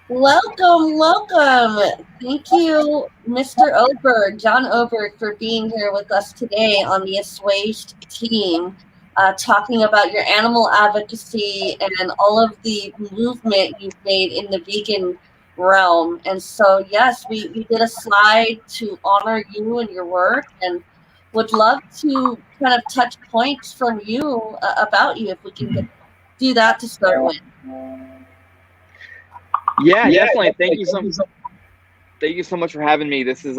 Welcome, welcome. Thank you, Mr. Oberg, John Oberg, for being here with us today on the Assuaged team, talking about your animal advocacy and all of the movement you've made in the vegan realm. And so, yes, we did a slide to honor you and your work and would love to kind of touch points from you about you if we can do that to start with. Yeah, definitely. Thank you so much for having me. This is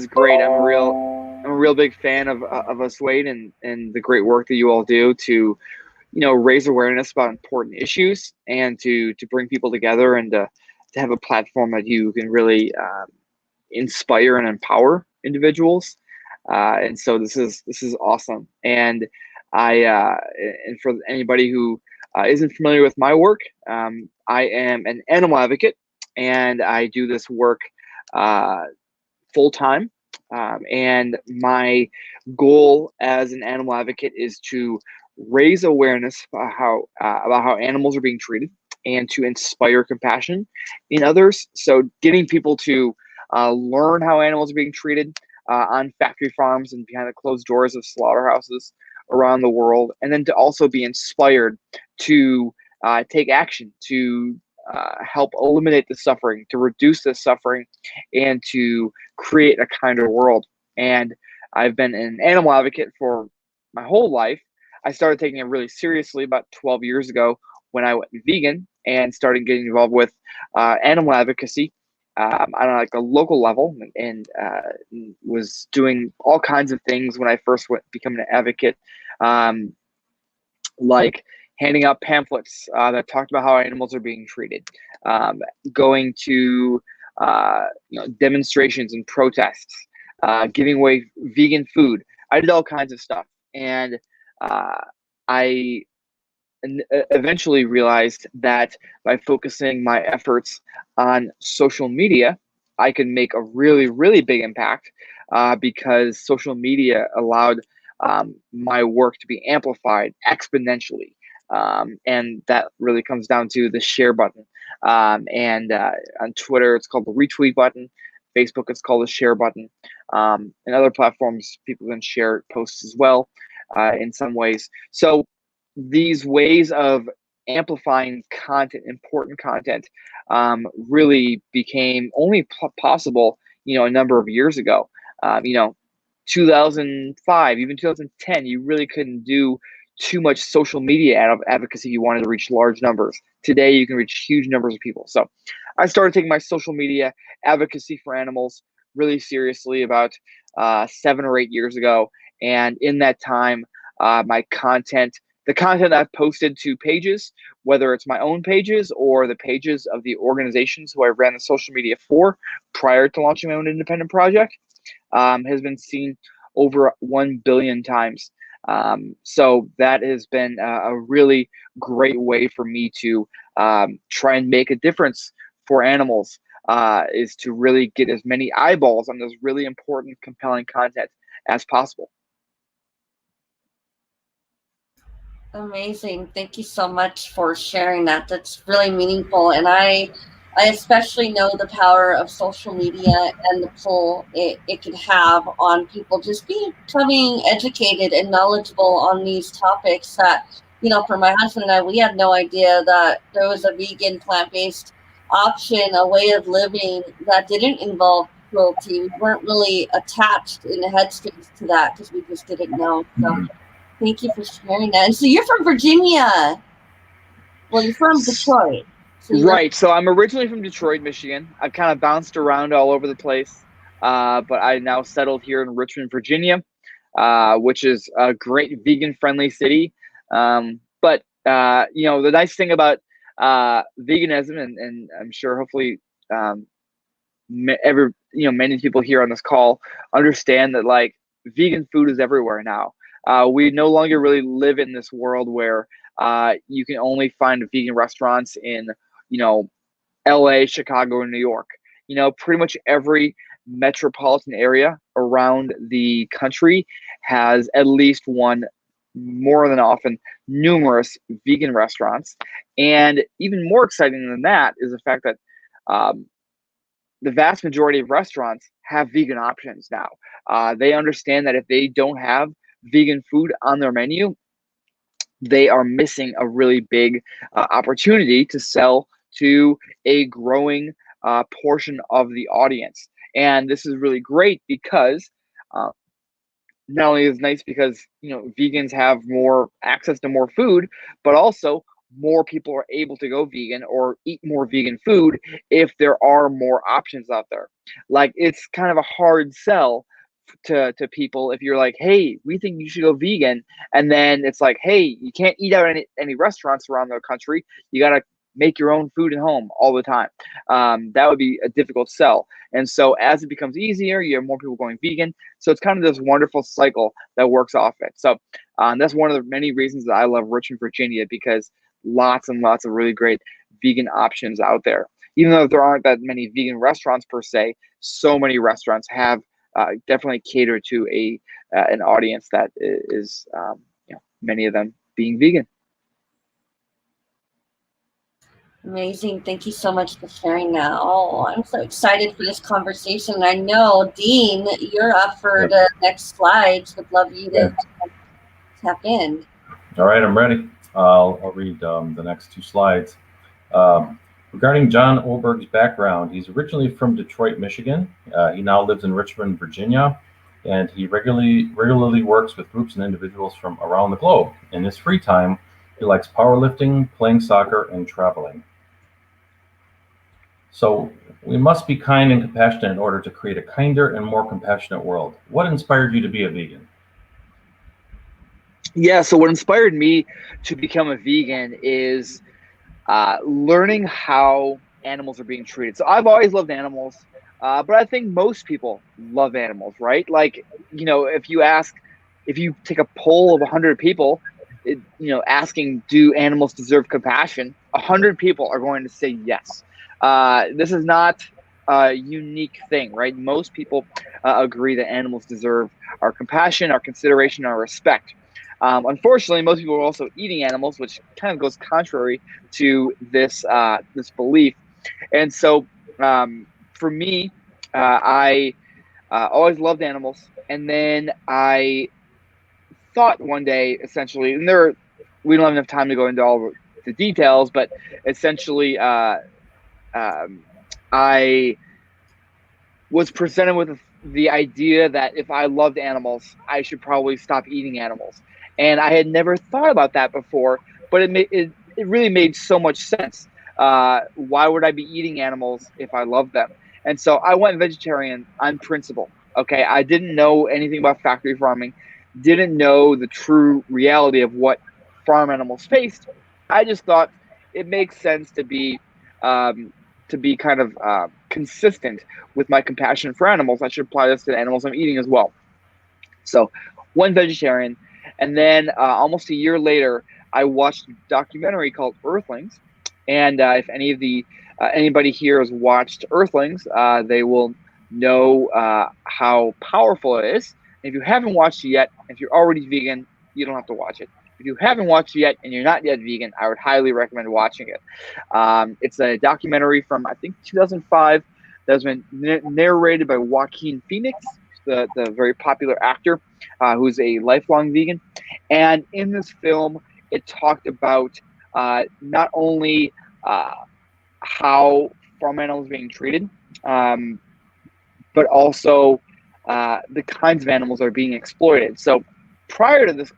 great. I'm a real big fan of Assuaged and the great work that you all do to raise awareness about important issues and to bring people together and to have a platform that you can really inspire and empower individuals. And so this is awesome. I and for anybody who isn't familiar with my work, I am an animal advocate, and I do this work uh, full time. And my goal as an animal advocate is to raise awareness about how animals are being treated and to inspire compassion in others. So, getting people to learn how animals are being treated on factory farms and behind the closed doors of slaughterhouses around the world, and then to also be inspired to take action to help eliminate the suffering, to reduce the suffering, and to create a kinder world. And I've been an animal advocate for my whole life. I started taking it really seriously about 12 years ago when I went vegan and started getting involved with animal advocacy on like a local level, and was doing all kinds of things when I first went becoming an advocate, um, like handing out pamphlets that talked about how animals are being treated, um, going to demonstrations and protests, giving away vegan food. I did all kinds of stuff, and uh, I eventually realized that by focusing my efforts on social media, I could make a really, really big impact because social media allowed my work to be amplified exponentially. And that really comes down to the share button. And on Twitter, it's called the retweet button. Facebook, it's called the share button. And other platforms, people can share posts as well in some ways. So these ways of amplifying content, important content, really became only possible, a number of years ago. 2005, even 2010, you really couldn't do too much social media advocacy if you wanted to reach large numbers. Today, you can reach huge numbers of people. So I started taking my social media advocacy for animals really seriously about 7 or 8 years ago. And in that time, my content the content I've posted to pages, whether it's my own pages or the pages of the organizations who I ran the social media for prior to launching my own independent project, has been seen over 1 billion times. So that has been a really great way for me to try and make a difference for animals, is to really get as many eyeballs on those really important, compelling content as possible. Amazing. Thank you so much for sharing that. That's really meaningful. And I especially know the power of social media and the pull it can have on people just becoming educated and knowledgeable on these topics that, for my husband and I, we had no idea that there was a vegan plant-based option, a way of living that didn't involve cruelty. We weren't really attached in the headspace to that because we just didn't know. So thank you for sharing that. And so you're from Virginia. Well, you're from Detroit. So you live. Right. So I'm originally from Detroit, Michigan. I've kind of bounced around all over the place, but I now settled here in Richmond, Virginia, which is a great vegan-friendly city. But the nice thing about veganism, and I'm sure hopefully many people here on this call understand that like vegan food is everywhere now. We no longer really live in this world where you can only find vegan restaurants in you know LA, Chicago, and New York. Pretty much every metropolitan area around the country has at least one, more than often, numerous vegan restaurants. And even more exciting than that is the fact that the vast majority of restaurants have vegan options now. They understand that if they don't have vegan food on their menu, they are missing a really big opportunity to sell to a growing portion of the audience. And this is really great because uh, not only is it nice because vegans have more access to more food, but also more people are able to go vegan or eat more vegan food if there are more options out there. Like, it's kind of a hard sell to people if you're like, hey, we think you should go vegan, and then it's like, hey, you can't eat out any restaurants around the country, you got to make your own food at home all the time. That would be a difficult sell. And so as it becomes easier, you have more people going vegan. So it's kind of this wonderful cycle that works off it. So that's one of the many reasons that I love Richmond, Virginia, because lots and lots of really great vegan options out there. Even though there aren't that many vegan restaurants per se, so many restaurants have definitely cater to an audience that is many of them being vegan. Amazing. Thank you so much for sharing that. Oh, I'm so excited for this conversation. I know, Dean, you're up for the next slides. Would love you to tap in. All right, I'm ready. I'll read the next two slides. Regarding John Oberg's background, he's originally from Detroit, Michigan. He now lives in Richmond, Virginia, and he regularly works with groups and individuals from around the globe. In his free time, he likes powerlifting, playing soccer, and traveling. So we must be kind and compassionate in order to create a kinder and more compassionate world. What inspired you to be a vegan? Yeah, so what inspired me to become a vegan is learning how animals are being treated. So I've always loved animals, but I think most people love animals, right? Like, if you take a poll of 100 people, asking, do animals deserve compassion? 100 people are going to say yes. This is not a unique thing, right? Most people agree that animals deserve our compassion, our consideration, our respect. Unfortunately, most people are also eating animals, which kind of goes contrary to this belief. And so, for me, I always loved animals, and then I thought one day, essentially, and we don't have enough time to go into all the details, but essentially, I was presented with the idea that if I loved animals, I should probably stop eating animals. And I had never thought about that before, but it really made so much sense. Why would I be eating animals if I love them? And so I went vegetarian on principle. Okay, I didn't know anything about factory farming, didn't know the true reality of what farm animals faced. I just thought it makes sense to be kind of consistent with my compassion for animals. I should apply this to the animals I'm eating as well. So went vegetarian. And then almost a year later, I watched a documentary called Earthlings. And if anybody here has watched Earthlings, they will know how powerful it is. And if you haven't watched it yet, if you're already vegan, you don't have to watch it. If you haven't watched it yet and you're not yet vegan, I would highly recommend watching it. It's a documentary from, I think, 2005 that has been narrated by Joaquin Phoenix, the very popular actor who's a lifelong vegan. And in this film, it talked about not only how farm animals are being treated, but also the kinds of animals that are being exploited. So prior to this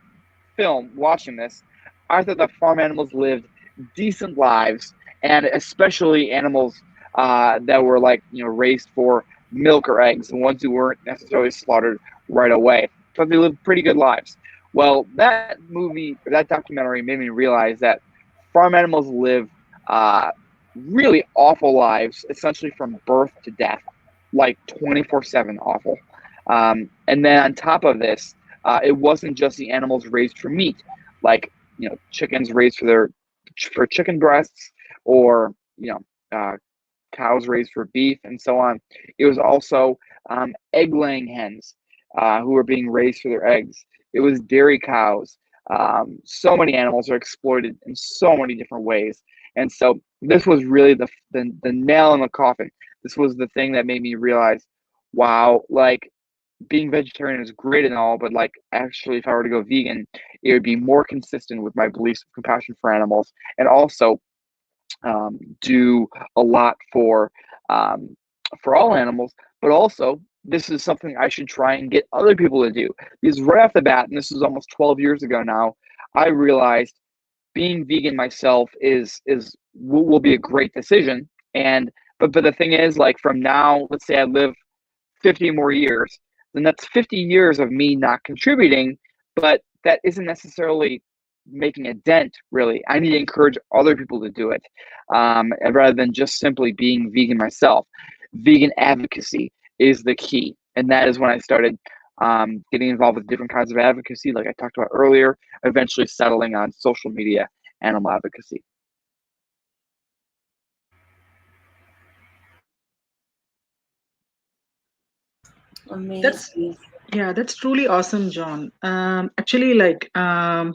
film, watching this, I thought that farm animals lived decent lives, and especially animals that were raised for milk or eggs, the ones who weren't necessarily slaughtered right away. But they lived pretty good lives. Well, that documentary made me realize that farm animals live really awful lives, essentially from birth to death, like 24/7 awful. And then on top of this, it wasn't just the animals raised for meat, like chickens raised for chicken breasts, or cows raised for beef, and so on. It was also egg-laying hens who were being raised for their eggs. It was dairy cows. So many animals are exploited in so many different ways. And so this was really the nail in the coffin. This was the thing that made me realize, wow, like being vegetarian is great and all, but like actually if I were to go vegan, it would be more consistent with my beliefs of compassion for animals, and also do a lot for all animals, but also this is something I should try and get other people to do. Because right off the bat, and this is almost 12 years ago now, I realized being vegan myself will be a great decision. And but the thing is, like from now, let's say I live 50 more years, then that's 50 years of me not contributing, but that isn't necessarily making a dent, really. I need to encourage other people to do it, rather than just simply being vegan myself. Vegan advocacy is the key. And that is when I started getting involved with different kinds of advocacy, like I talked about earlier, eventually settling on social media animal advocacy. Amazing. That's truly awesome, John. Actually, like I'm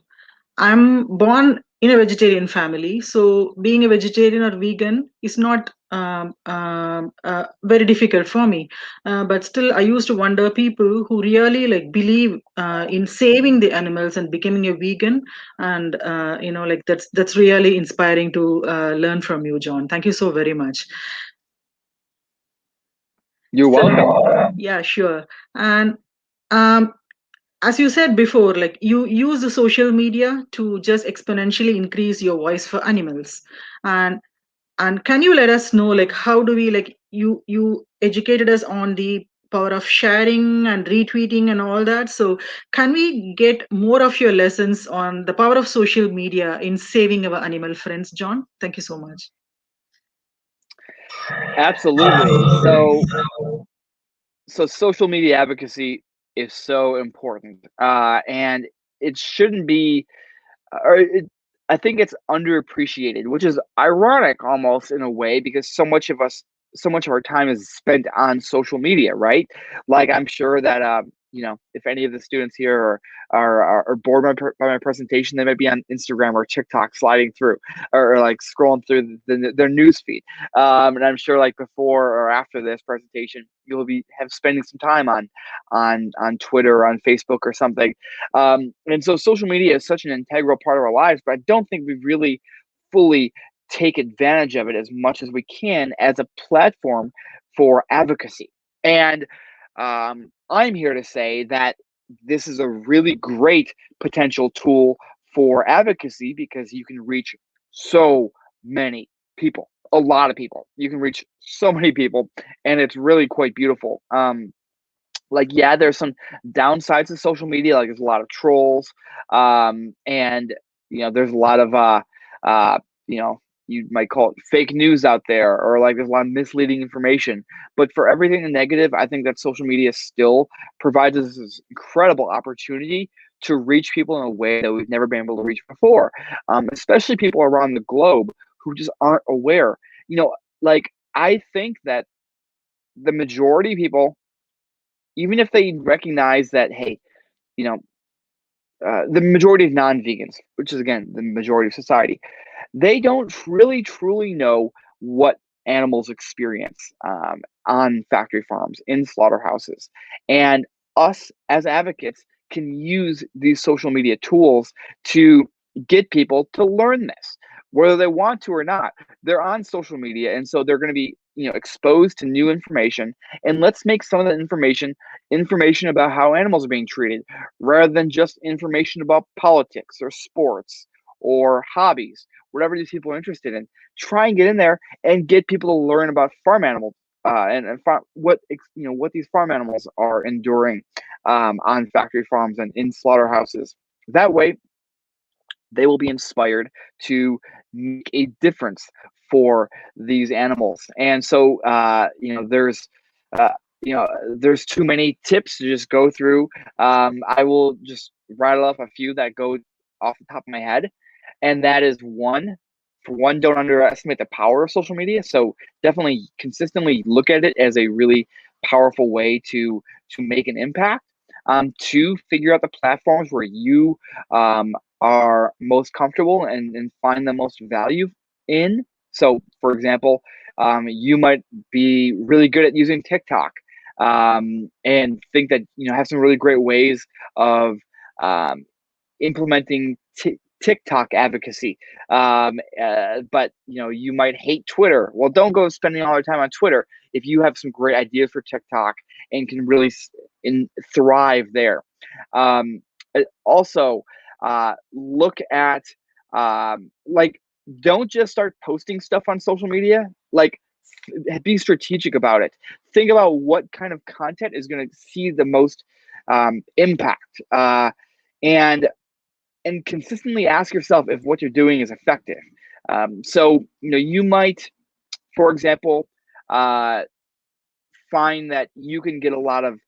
born in a vegetarian family, so being a vegetarian or vegan is not very difficult for me. But still, I used to wonder people who really like believe in saving the animals and becoming a vegan, and like that's really inspiring to learn from you, John. Thank you so very much. You're welcome. Yeah, sure. And um, as you said before, like you use the social media to just exponentially increase your voice for animals. And can you let us know like how do we like you educated us on the power of sharing and retweeting and all that. So can we get more of your lessons on the power of social media in saving our animal friends, John? Thank you so much. Absolutely. So social media advocacy is so important, and it shouldn't be, I think it's underappreciated, which is ironic almost in a way, because so much of our time is spent on social media, right? Like I'm sure that if any of the students here are bored by my presentation, they might be on Instagram or TikTok sliding through, or like scrolling through their news feed. And I'm sure like before or after this presentation, you'll be spending some time on Twitter or on Facebook or something. And so social media is such an integral part of our lives, but I don't think we really fully take advantage of it as much as we can as a platform for advocacy. And I'm here to say that this is a really great potential tool for advocacy, because you can reach so many people, a lot of people. You can reach so many people, and it's really quite beautiful. Like, yeah, there's some downsides to social media, like there's a lot of trolls, and there's a lot of you might call it fake news out there, or like there's a lot of misleading information. But for everything negative, I think that social media still provides us this incredible opportunity to reach people in a way that we've never been able to reach before, especially people around the globe who just aren't aware. Like I think that the majority of people, even if they recognize that, hey, the majority of non-vegans, which is again the majority of society, they don't really truly know what animals experience on factory farms, in slaughterhouses. And us as advocates can use these social media tools to get people to learn this, whether they want to or not. They're on social media, and so they're going to be exposed to new information. And let's make some of that information about how animals are being treated, rather than just information about politics or sports or hobbies, whatever these people are interested in. Try and get in there and get people to learn about farm animals, what these farm animals are enduring on factory farms and in slaughterhouses. That way, they will be inspired to make a difference for these animals. And so, there's too many tips to just go through. I will just rattle off a few that go off the top of my head. And that is one, for one, don't underestimate the power of social media. So definitely consistently look at it as a really powerful way to make an impact. Two, figure out the platforms where you are most comfortable and find the most value in. So, for example, you might be really good at using TikTok, and think that have some really great ways of implementing TikTok advocacy. But you might hate Twitter. Well, don't go spending all your time on Twitter if you have some great ideas for TikTok and can really thrive there. Also, look at like, don't just start posting stuff on social media. Like, be strategic about it. Think about what kind of content is going to see the most impact, and consistently ask yourself if what you're doing is effective. So you might, for example, find that you can get a lot of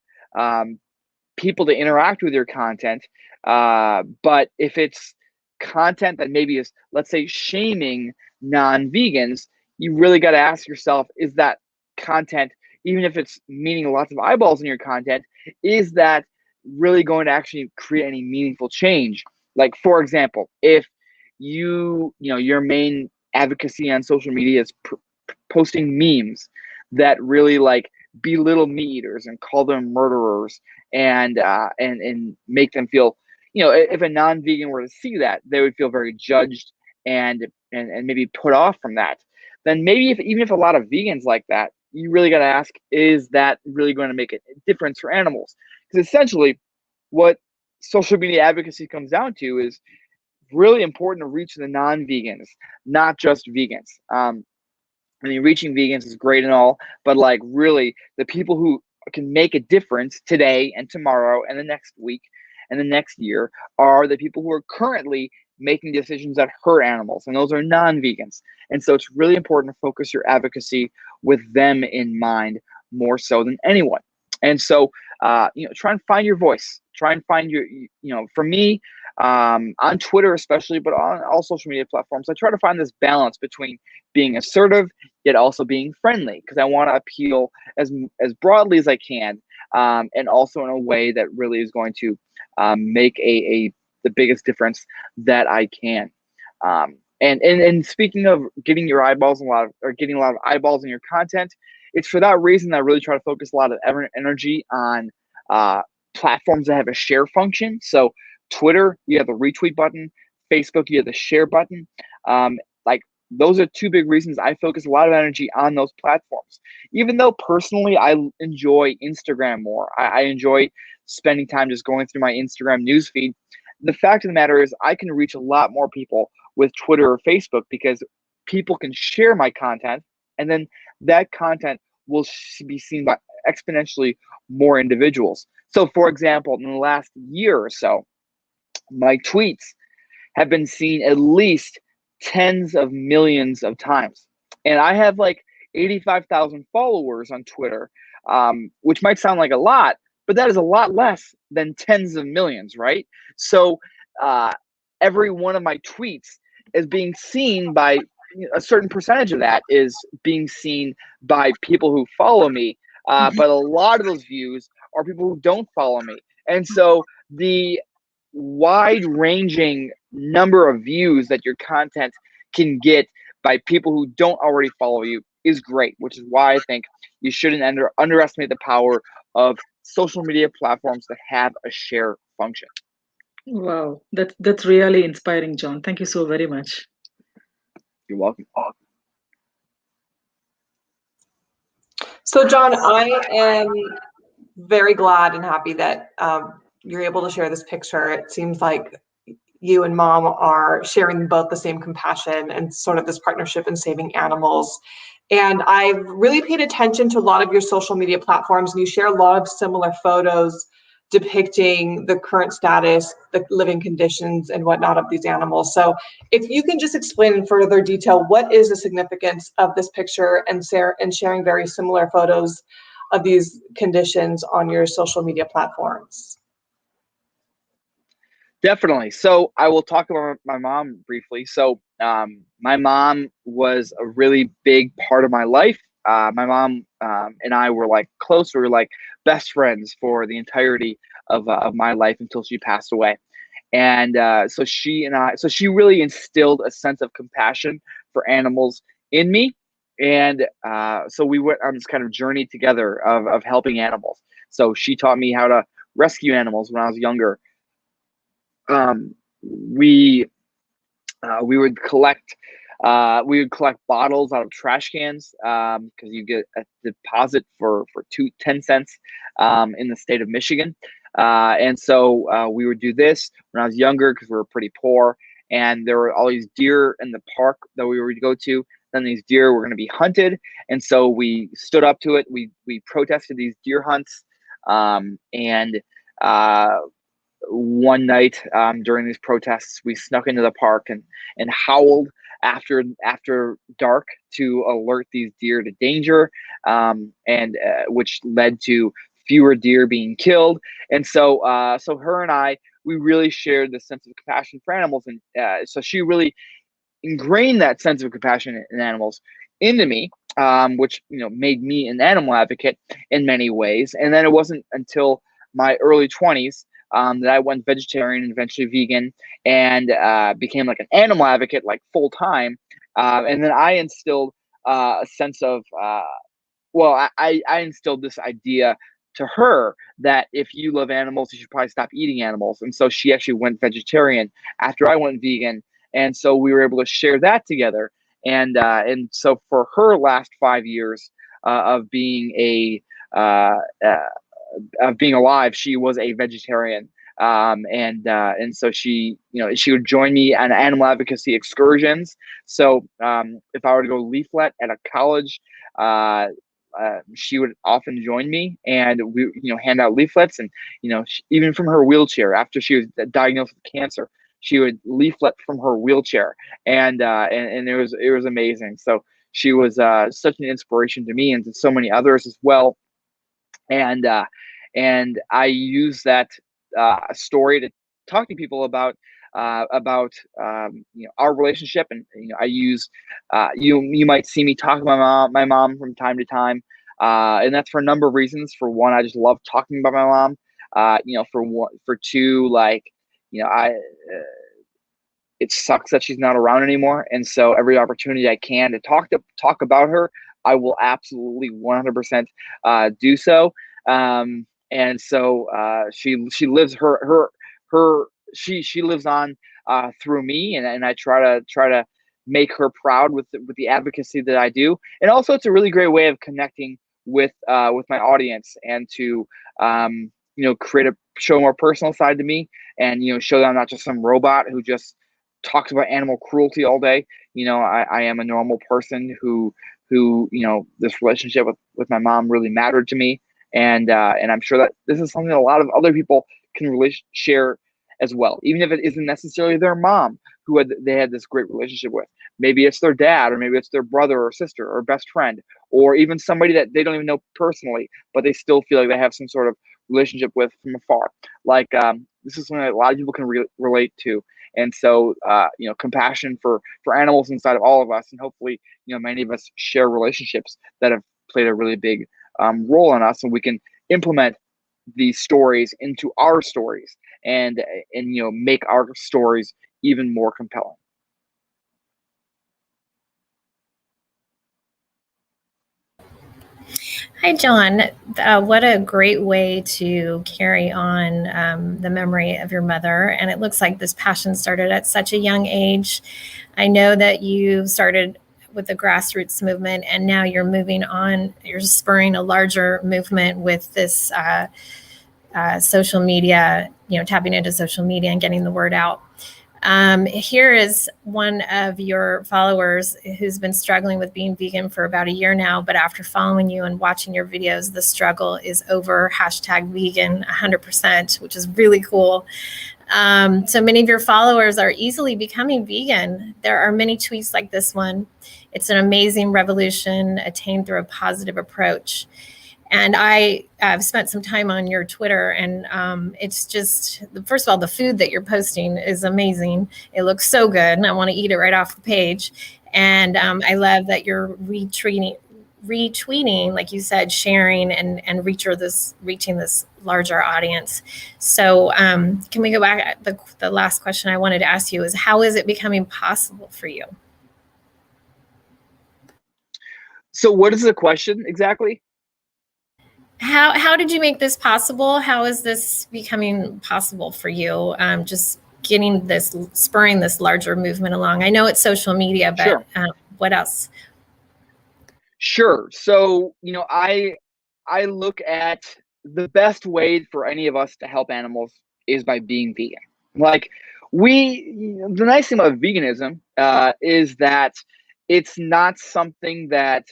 people to interact with your content, but if it's content that maybe is, let's say, shaming non-vegans, you really got to ask yourself, is that content, even if it's meaning lots of eyeballs in your content, is that really going to actually create any meaningful change? Like, for example, if your main advocacy on social media is posting memes that really like belittle meat eaters and call them murderers, and make them feel, if a non-vegan were to see that, they would feel very judged and maybe put off from that. Then maybe even if a lot of vegans like that, you really got to ask, is that really going to make a difference for animals? Because essentially what social media advocacy comes down to is really important to reach the non-vegans, not just vegans. I mean, reaching vegans is great and all, but like, really, the people who can make a difference today and tomorrow and the next week and the next year are the people who are currently making decisions that hurt animals, and those are non-vegans. And so it's really important to focus your advocacy with them in mind more so than anyone. And so, try and find your voice. Try and find your, for me, on Twitter especially, but on all social media platforms, I try to find this balance between being assertive yet also being friendly, because I want to appeal as broadly as I can, and also in a way that really is going to make the biggest difference that I can. And speaking of getting your eyeballs getting a lot of eyeballs in your content, it's for that reason that I really try to focus a lot of energy on platforms that have a share function. So Twitter, you have the retweet button. Facebook, you have the share button. Like, those are two big reasons I focus a lot of energy on those platforms. Even though personally I enjoy Instagram more, I enjoy spending time just going through my Instagram newsfeed. The fact of the matter is I can reach a lot more people with Twitter or Facebook because people can share my content, and then that content will be seen by exponentially more individuals. So, for example, in the last year or so, my tweets have been seen at least tens of millions of times. And I have like 85,000 followers on Twitter, which might sound like a lot, but that is a lot less than tens of millions, right? So every one of my tweets is being seen by a certain percentage of that is being seen by people who follow me. But a lot of those views are people who don't follow me. And so the wide-ranging number of views that your content can get by people who don't already follow you is great, which is why I think you shouldn't underestimate the power of social media platforms that have a share function. Wow, that's really inspiring, John. Thank you so very much. You're welcome. So, John, I am very glad and happy that you're able to share this picture. It seems like you and Mom are sharing both the same compassion and sort of this partnership in saving animals. And I've really paid attention to a lot of your social media platforms, and you share a lot of similar photos depicting the current status, the living conditions and whatnot of these animals. So if you can just explain in further detail, what is the significance of this picture and sharing very similar photos of these conditions on your social media platforms? Definitely. So I will talk about my mom briefly. So my mom was a really big part of my life. My mom and I were like close. We were like best friends for the entirety of my life until she passed away. And so she really instilled a sense of compassion for animals in me. And so we went on this kind of journey together of helping animals. So she taught me how to rescue animals when I was younger. We would collect bottles out of trash cans because you get a deposit for 10 cents in the state of Michigan. And so we would do this when I was younger because we were pretty poor, and there were all these deer in the park that we would go to. Then these deer were going to be hunted, and so we stood up to it. We protested these deer hunts, and one night during these protests, we snuck into the park and howled after dark to alert these deer to danger, and which led to fewer deer being killed. And so her and I, we really shared the sense of compassion for animals, and so she really ingrained that sense of compassion in animals into me, which made me an animal advocate in many ways. And then it wasn't until my early 20s that I went vegetarian and eventually vegan, and became like an animal advocate, like full time. And then I instilled a sense of, I instilled this idea to her that if you love animals, you should probably stop eating animals. And so she actually went vegetarian after I went vegan. And so we were able to share that together. And so for her last 5 years of being of being alive, she was a vegetarian. And so she would join me on animal advocacy excursions. So if I were to go leaflet at a college, she would often join me, and we hand out leaflets. And even from her wheelchair, after she was diagnosed with cancer, she would leaflet from her wheelchair, and it was amazing. So she was such an inspiration to me and to so many others as well. And I use that story to talk to people about our relationship. And I use you might see me talk to my mom from time to time, and that's for a number of reasons. For one, I just love talking about my mom. For two, it sucks that she's not around anymore, and so every opportunity I can to talk about her, I will absolutely 100% do so. And so she lives she lives on through me, and I try to make her proud with the advocacy that I do. And also, it's a really great way of connecting with my audience, and to show a more personal side to me, and show that I'm not just some robot who just talks about animal cruelty all day. I am a normal person who this relationship with my mom really mattered to me. And I'm sure that this is something that a lot of other people can really share as well, even if it isn't necessarily their mom who they had this great relationship with. Maybe it's their dad, or maybe it's their brother or sister or best friend, or even somebody that they don't even know personally, but they still feel like they have some sort of relationship with from afar. Like this is something that a lot of people can relate to. And so compassion for animals inside of all of us, and hopefully many of us share relationships that have played a really big role in us, and we can implement these stories into our stories, and make our stories even more compelling. Hi, John. What a great way to carry on the memory of your mother. And it looks like this passion started at such a young age. I know that you started with the grassroots movement, and now you're moving on. You're spurring a larger movement with this social media, tapping into social media and getting the word out. Here is one of your followers who's been struggling with being vegan for about a year now, but after following you and watching your videos, the struggle is over. #vegan 100%, which is really cool. So many of your followers are easily becoming vegan. There are many tweets like this one. It's an amazing revolution attained through a positive approach. And I've spent some time on your Twitter, and it's just, first of all, the food that you're posting is amazing. It looks so good, and I want to eat it right off the page. And I love that you're retweeting, like you said, sharing and reaching this larger audience. So can we go back? The last question I wanted to ask you is, how is it becoming possible for you? So what is the question exactly? How did you make this possible? How is this becoming possible for you? Just getting this, spurring this larger movement along. I know it's social media, but Sure. What else? Sure. So, I look at the best way for any of us to help animals is by being vegan. Like the nice thing about veganism is that it's not something that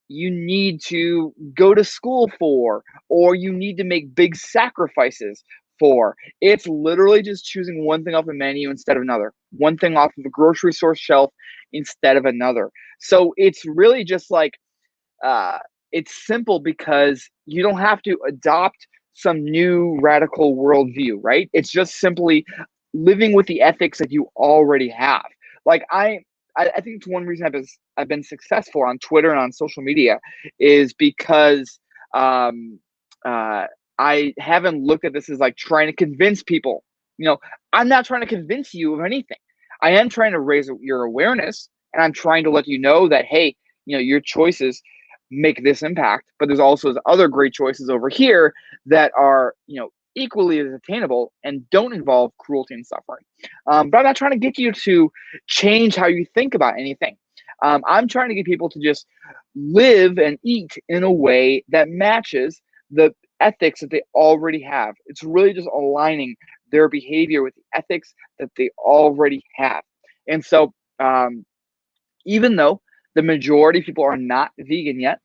you need to go to school for, or you need to make big sacrifices for. It's literally just choosing one thing off a menu instead of another, one thing off of a grocery store shelf instead of another. So it's really just like uh, it's simple because you don't have to adopt some new radical worldview, right? It's just simply living with the ethics that you already have. Like I think it's one reason I've been successful on Twitter and on social media is because um, uh, I haven't looked at this as like trying to convince people. I'm not trying to convince you of anything. I am trying to raise your awareness, and I'm trying to let you know that, hey, your choices make this impact, but there's also other great choices over here that are, equally as attainable and don't involve cruelty and suffering. But I'm not trying to get you to change how you think about anything. I'm trying to get people to just live and eat in a way that matches the ethics that they already have. It's really just aligning their behavior with the ethics that they already have. And so, even though the majority of people are not vegan yet,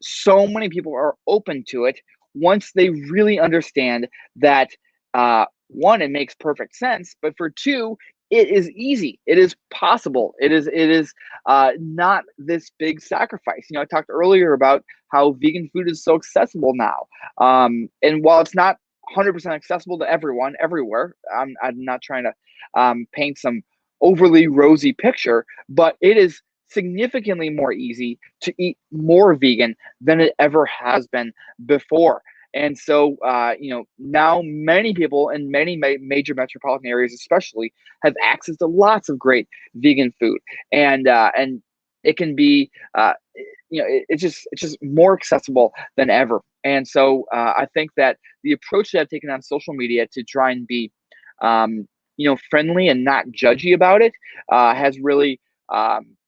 so many people are open to it once they really understand that, one, it makes perfect sense, but for two, it is easy. It is possible. It is not this big sacrifice. I talked earlier about how vegan food is so accessible now, and while it's not 100% accessible to everyone everywhere, I'm not trying to paint some overly rosy picture, but it is significantly more easy to eat more vegan than it ever has been before. And so, now many people in many major metropolitan areas, especially, have access to lots of great vegan food, and it can be, it's just more accessible than ever. And so, I think that the approach that I've taken on social media to try and be, friendly and not judgy about it, has really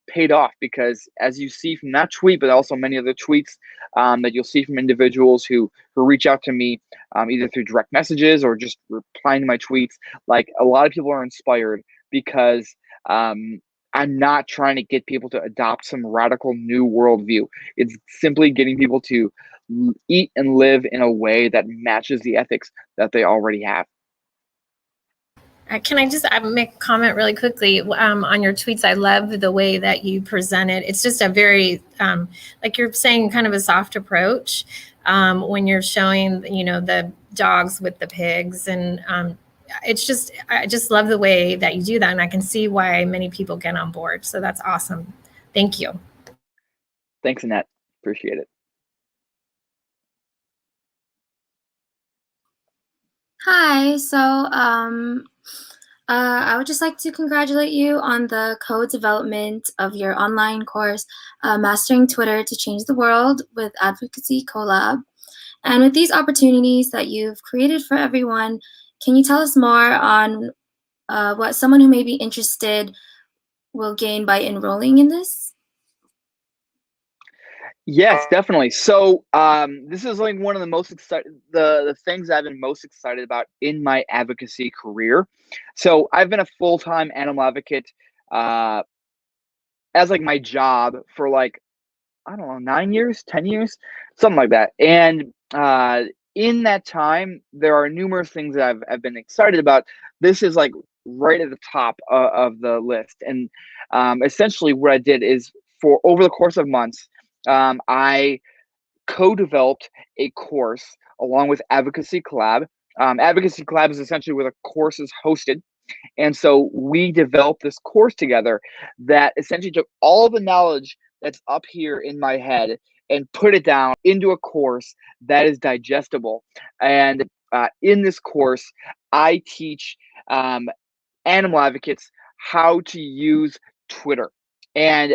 paid off, because as you see from that tweet, but also many other tweets that you'll see from individuals who reach out to me, either through direct messages or just replying to my tweets, like a lot of people are inspired because I'm not trying to get people to adopt some radical new worldview. It's simply getting people to eat and live in a way that matches the ethics that they already have. Can I just make a comment really quickly on your tweets? I love the way that you present it. It's just a very, like you're saying, kind of a soft approach when you're showing, the dogs with the pigs. And I just love the way that you do that. And I can see why many people get on board. So that's awesome. Thank you. Thanks, Annette. Appreciate it. Hi. So, I would just like to congratulate you on the co-development of your online course, Mastering Twitter to Change the World with Advocacy Collab. And with these opportunities that you've created for everyone, can you tell us more on what someone who may be interested will gain by enrolling in this? Yes, definitely. So this is like one of the most excited the things I've been most excited about in my advocacy career. So I've been a full-time animal advocate as like my job for like, I don't know, 9 years, 10 years, something like that. And in that time, there are numerous things that I've been excited about. This is like right at the top of the list. And essentially what I did is, for over the course of months, I co-developed a course along with Advocacy Collab. Advocacy Collab is essentially where the course is hosted. And so we developed this course together that essentially took all the knowledge that's up here in my head and put it down into a course that is digestible. And in this course, I teach animal advocates how to use Twitter. And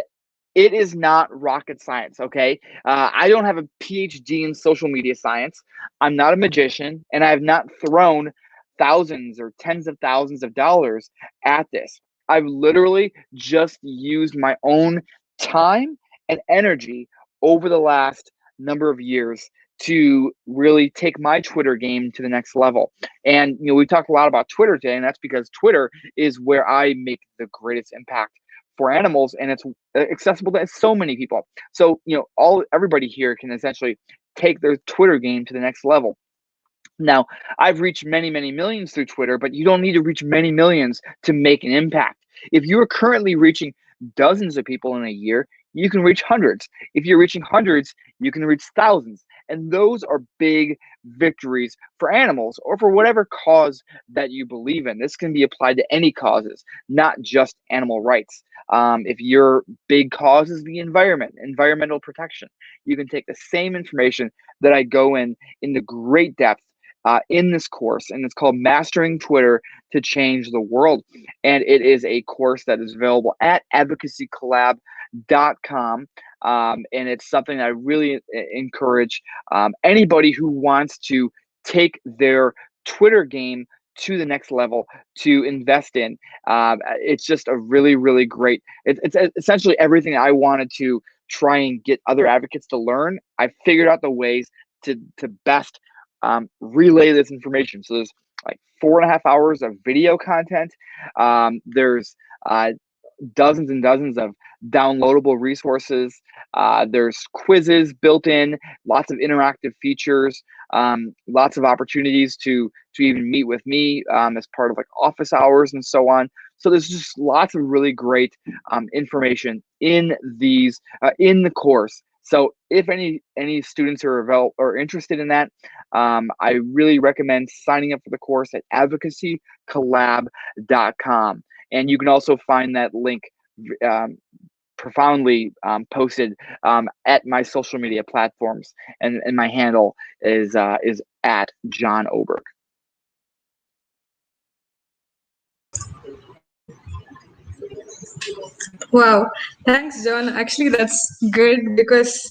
it is not rocket science, okay? I don't have a PhD in social media science. I'm not a magician, and I have not thrown thousands or tens of thousands of dollars at this. I've literally just used my own time and energy over the last number of years to really take my Twitter game to the next level. And we talked a lot about Twitter today, and that's because Twitter is where I make the greatest impact for animals, and it's accessible to so many people. So everybody here can essentially take their Twitter game to the next level. Now, I've reached many, many millions through Twitter, but you don't need to reach many millions to make an impact. If you're currently reaching dozens of people in a year, you can reach hundreds. If you're reaching hundreds, you can reach thousands. And those are big victories for animals or for whatever cause that you believe in. This can be applied to any causes, not just animal rights. If your big cause is the environment, environmental protection, you can take the same information that I go into great depth in this course, and it's called Mastering Twitter to Change the World. And it is a course that is available at advocacycollab.com. And it's something I really encourage anybody who wants to take their Twitter game to the next level to invest in. It's just a really, really great, it's essentially everything I wanted to try and get other advocates to learn. I figured out the ways to best relay this information. So there's like 4.5 hours of video content. There's dozens and dozens of downloadable resources. There's quizzes built in, lots of interactive features, lots of opportunities to even meet with me as part of like office hours and so on. So there's just lots of really great information in these in the course. So if any students are interested in that, I really recommend signing up for the course at advocacycollab.com. And you can also find that link profoundly posted at my social media platforms, and my handle is at John Oberg. Wow, thanks, John. Actually, that's good because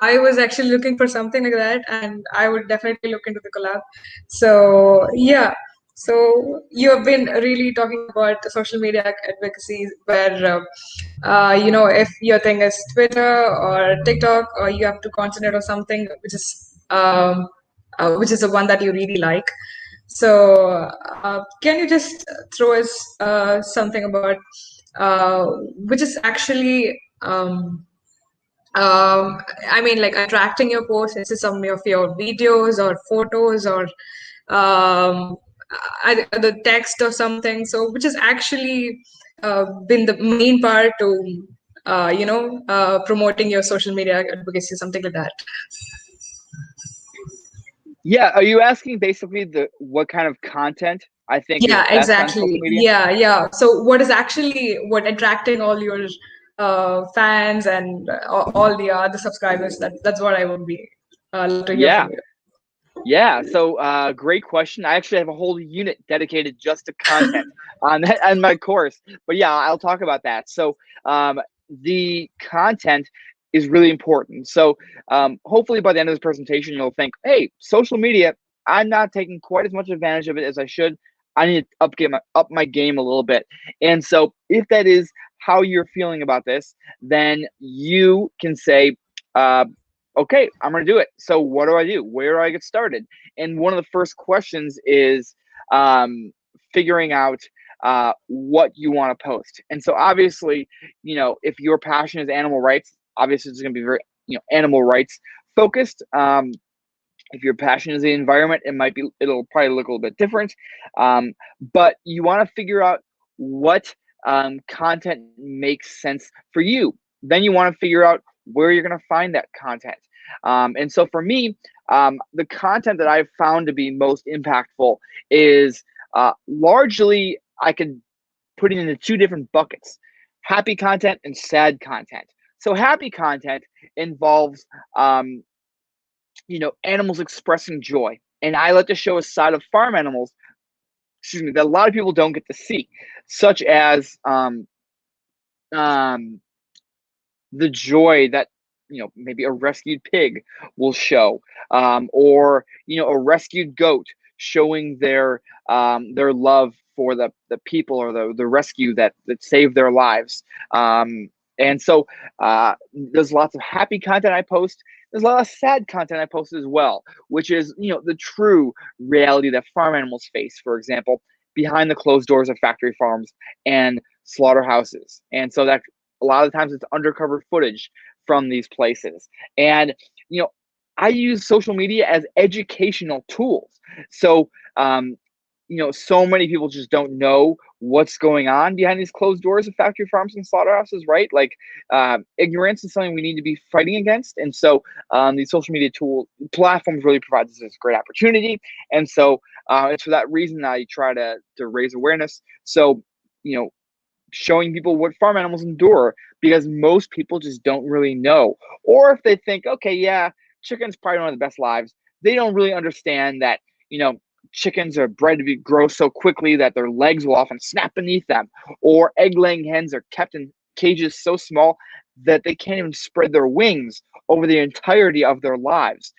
I was actually looking for something like that, and I would definitely look into the collab. So yeah, so you have been really talking about the social media advocacy, where if your thing is Twitter or TikTok, or you have to concentrate on something which is the one that you really like. So can you just throw us something about which is actually like attracting your posts? Is it some of your videos or photos or the text or something? So which has actually been the main part to promoting your social media advocacy, something like that? Yeah, are you asking basically what kind of content I think? Yeah, exactly. Yeah. So what is actually attracting all your fans and all the other subscribers? That's what I would be love to hear from you. Yeah. So great question. I actually have a whole unit dedicated just to content on my course. But yeah, I'll talk about that. So the content is really important. So hopefully by the end of this presentation, you'll think, hey, social media, I'm not taking quite as much advantage of it as I should. I need to up my game a little bit. And so if that is how you're feeling about this, then you can say, okay, I'm going to do it. So what do I do? Where do I get started? And one of the first questions is figuring out what you want to post. And so obviously, if your passion is animal rights, obviously it's going to be very, animal rights focused. If your passion is the environment, it'll probably look a little bit different. But you want to figure out what content makes sense for you. Then you want to figure out where you're going to find that content. And so for me, the content that I've found to be most impactful is largely, I could put it into two different buckets: happy content and sad content. So happy content involves animals expressing joy. And I like to show a side of farm animals, that a lot of people don't get to see, such as the joy that, maybe a rescued pig will show, or, a rescued goat showing their love for the people or the rescue that saved their lives. And so there's lots of happy content I post. There's a lot of sad content I post as well, which is, the true reality that farm animals face, for example, behind the closed doors of factory farms and slaughterhouses. And so that a lot of the times it's undercover footage from these places. And, I use social media as educational tools. So, so many people just don't know what's going on behind these closed doors of factory farms and slaughterhouses, right? Like, ignorance is something we need to be fighting against. And so these social media platforms really provide this as a great opportunity. And so it's for that reason that I try to raise awareness. So, showing people what farm animals endure, because most people just don't really know. Or if they think, okay, yeah, chickens probably don't have the best lives, they don't really understand that, chickens are bred to grow so quickly that their legs will often snap beneath them, or egg-laying hens are kept in cages so small that they can't even spread their wings over the entirety of their lives.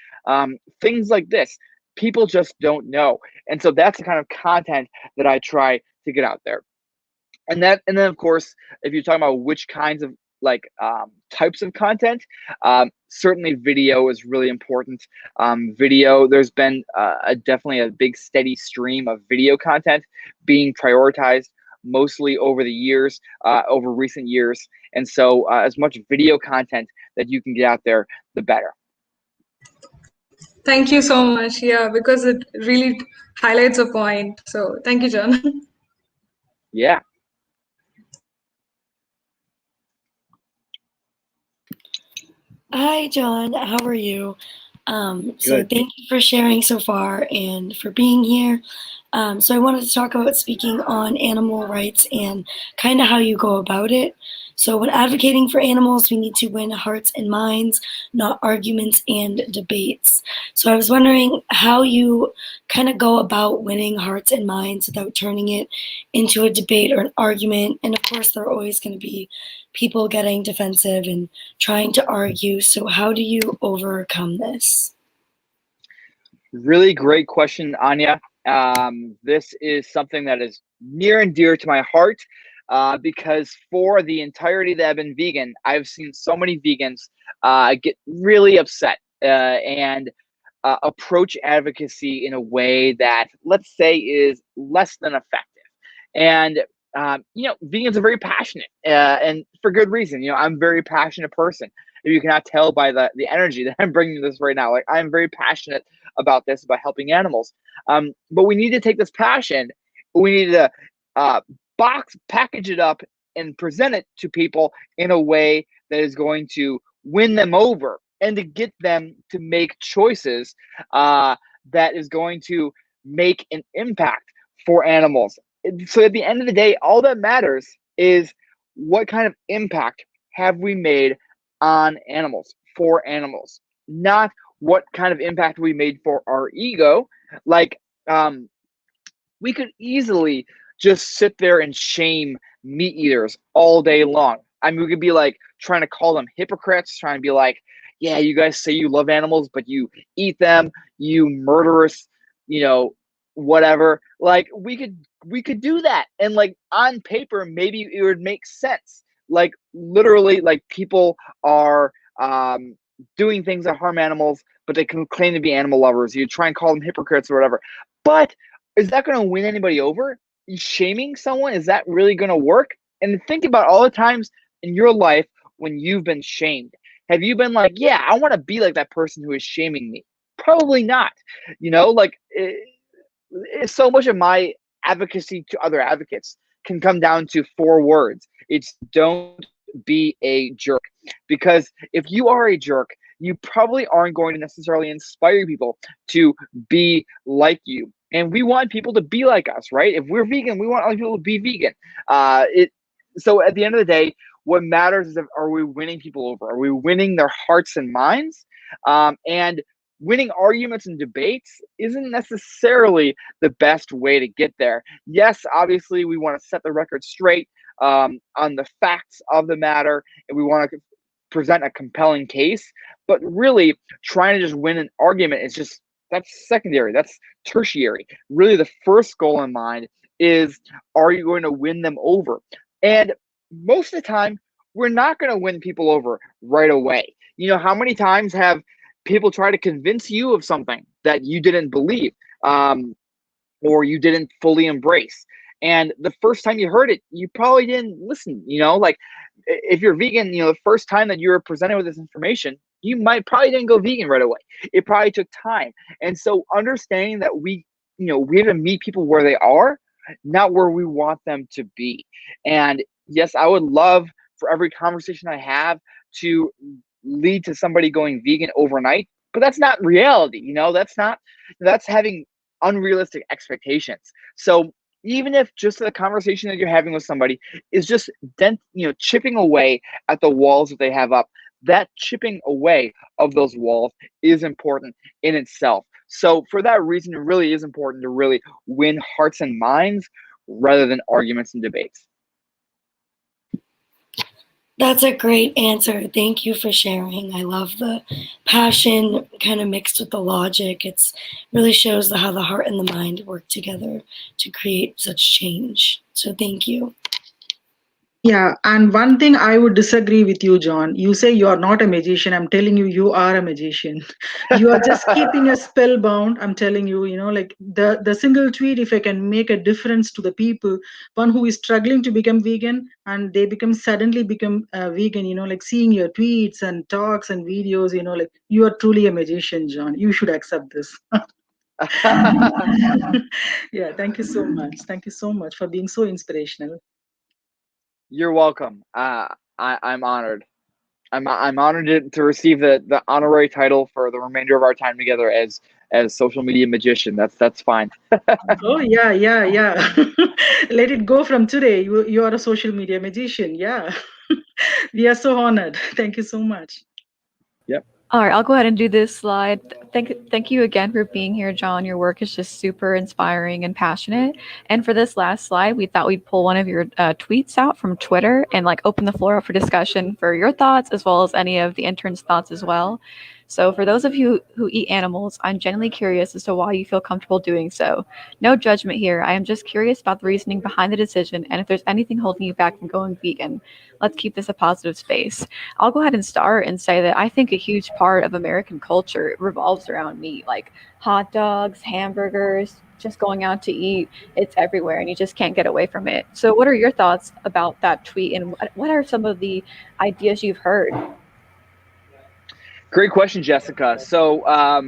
Things like this, people just don't know. And so that's the kind of content that I try to get out there. And then of course, if you're talking about which kinds of types of content, certainly video is really important. Video, there's been definitely a big steady stream of video content being prioritized mostly over the years, over recent years. And so as much video content that you can get out there, the better. Thank you so much. Yeah, because it really highlights a point. So thank you, John. Yeah. Hi, John. How are you? So Good. thank you for sharing so far and for being here. So I wanted to talk about speaking on animal rights and kind of how you go about it. So when advocating for animals, we need to win hearts and minds, not arguments and debates. So I was wondering how you kind of go about winning hearts and minds without turning it into a debate or an argument. And of course, there are always going to be people getting defensive and trying to argue. So how do you overcome this? Really great question, Anya. This is something that is near and dear to my heart, because for the entirety that I've been vegan, I've seen so many vegans get really upset and approach advocacy in a way that, let's say, is less than effective. And vegans are very passionate, and for good reason. I'm a very passionate person. If you cannot tell by the energy that I'm bringing to this right now, like, I'm very passionate about this, about helping animals. But we need to take this passion, we need to package it up and present it to people in a way that is going to win them over and to get them to make choices that is going to make an impact for animals. So at the end of the day, all that matters is what kind of impact have we made on animals, for animals, not what kind of impact we made for our ego. Like, we could easily just sit there and shame meat eaters all day long. I mean, we could be like trying to call them hypocrites, trying to be like, yeah, you guys say you love animals, but you eat them, you murderous, whatever. Like, we could do that, and like on paper maybe it would make sense. Like, literally, like, people are doing things that harm animals, but they can claim to be animal lovers. You try and call them hypocrites or whatever. But is that going to win anybody over? Shaming someone, is that really going to work? And think about all the times in your life when you've been shamed. Have you been like, yeah, I want to be like that person who is shaming me? Probably not. It's so much of my advocacy to other advocates can come down to 4 words. It's don't be a jerk. Because if you are a jerk, you probably aren't going to necessarily inspire people to be like you. And we want people to be like us, right? If we're vegan, we want other people to be vegan. So at the end of the day, what matters is, are we winning people over? Are we winning their hearts and minds? And winning arguments and debates isn't necessarily the best way to get there. Yes, obviously, we want to set the record straight on the facts of the matter, and we want to present a compelling case, but really trying to just win an argument is just, that's secondary, that's tertiary. Really the first goal in mind is, are you going to win them over? And most of the time, we're not going to win people over right away. You know, how many times have people tried to convince you of something that you didn't believe, or you didn't fully embrace? And the first time you heard it, you probably didn't listen. You know, like if you're vegan, you know, the first time that you were presented with this information, you probably didn't go vegan right away. It probably took time. And so understanding that we have to meet people where they are, not where we want them to be. And yes, I would love for every conversation I have to lead to somebody going vegan overnight, but that's not reality. You know, that's having unrealistic expectations. So even if just the conversation that you're having with somebody is just chipping away at the walls that they have up, that chipping away of those walls is important in itself. So for that reason, it really is important to really win hearts and minds rather than arguments and debates. That's a great answer. Thank you for sharing. I love the passion kind of mixed with the logic. It's really shows how the heart and the mind work together to create such change. So thank you. Yeah, and one thing I would disagree with you, John. You say you are not a magician. I'm telling you, you are a magician. You are just keeping us spellbound. I'm telling you, like the single tweet, if I can make a difference to the people, one who is struggling to become vegan and they suddenly become vegan, like seeing your tweets and talks and videos, like you are truly a magician, John. You should accept this. Yeah, thank you so much. Thank you so much for being so inspirational. You're welcome. I'm honored. I'm honored to receive the honorary title for the remainder of our time together as social media magician. That's fine. Oh yeah. Let it go from today. You are a social media magician. Yeah. We are so honored. Thank you so much. Yep. All right, I'll go ahead and do this slide. Thank you again for being here, John. Your work is just super inspiring and passionate. And for this last slide, we thought we'd pull one of your tweets out from Twitter and open the floor up for discussion for your thoughts as well as any of the interns' thoughts as well. So for those of you who eat animals, I'm genuinely curious as to why you feel comfortable doing so. No judgment here. I am just curious about the reasoning behind the decision and if there's anything holding you back from going vegan. Let's keep this a positive space. I'll go ahead and start and say that I think a huge part of American culture revolves around meat, like hot dogs, hamburgers, just going out to eat. It's everywhere and you just can't get away from it. So what are your thoughts about that tweet and what are some of the ideas you've heard? Great question, Jessica. So, I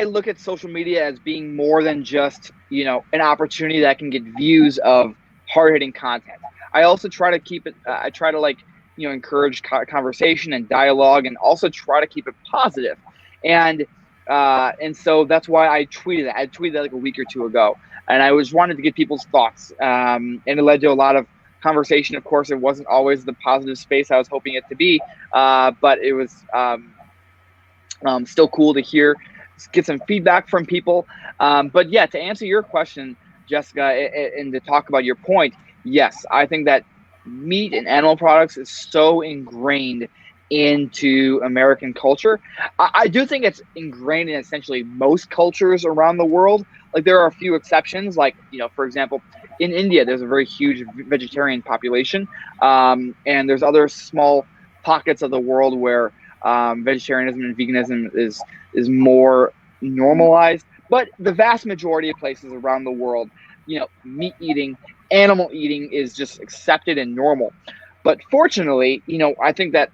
look at social media as being more than just, an opportunity that can get views of hard-hitting content. I also try to keep it, I try to encourage conversation and dialogue and also try to keep it positive. And so that's why I tweeted that. I tweeted that a week or two ago. And I was wanted to get people's thoughts. And it led to a lot of conversation. Of course, it wasn't always the positive space I was hoping it to be, but it was still cool to get some feedback from people. But yeah, to answer your question, Jessica, and to talk about your point, yes, I think that meat and animal products is so ingrained into American culture. I do think it's ingrained in essentially most cultures around the world. There are a few exceptions, for example, in India, there's a very huge vegetarian population, and there's other small pockets of the world where vegetarianism and veganism is more normalized. But the vast majority of places around the world, meat eating, animal eating is just accepted and normal. But fortunately, I think that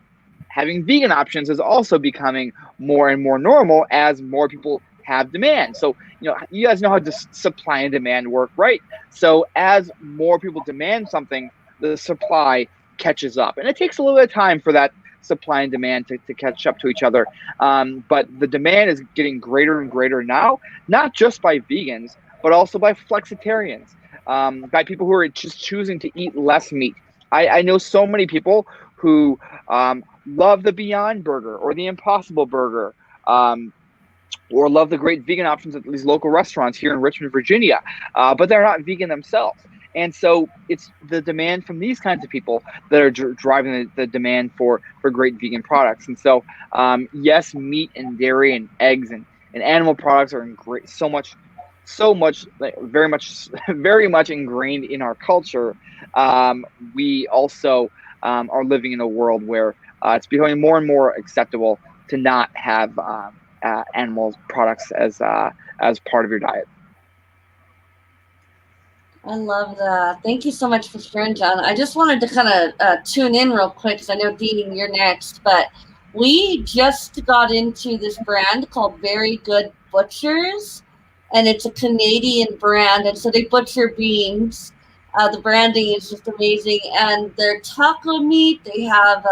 having vegan options is also becoming more and more normal as more people have demand. So, you guys know how supply and demand work, right? So as more people demand something, the supply catches up. And it takes a little bit of time for that supply and demand to catch up to each other. But the demand is getting greater and greater now, not just by vegans, but also by flexitarians, by people who are just choosing to eat less meat. I know so many people who love the Beyond Burger or the Impossible Burger, or love the great vegan options at these local restaurants here in Richmond, Virginia, but they're not vegan themselves. And so it's the demand from these kinds of people that are driving the demand for great vegan products. And so, yes, meat and dairy and eggs and animal products are so much, like, very much ingrained in our culture. We also are living in a world where it's becoming more and more acceptable to not have animal products as part of your diet. I love that. Thank you so much for sharing, John. I just wanted to kind of tune in real quick because I know, Dean, you're next. But we just got into this brand called Very Good Butchers, and it's a Canadian brand. And so they butcher beans. The branding is just amazing. And their taco meat, they have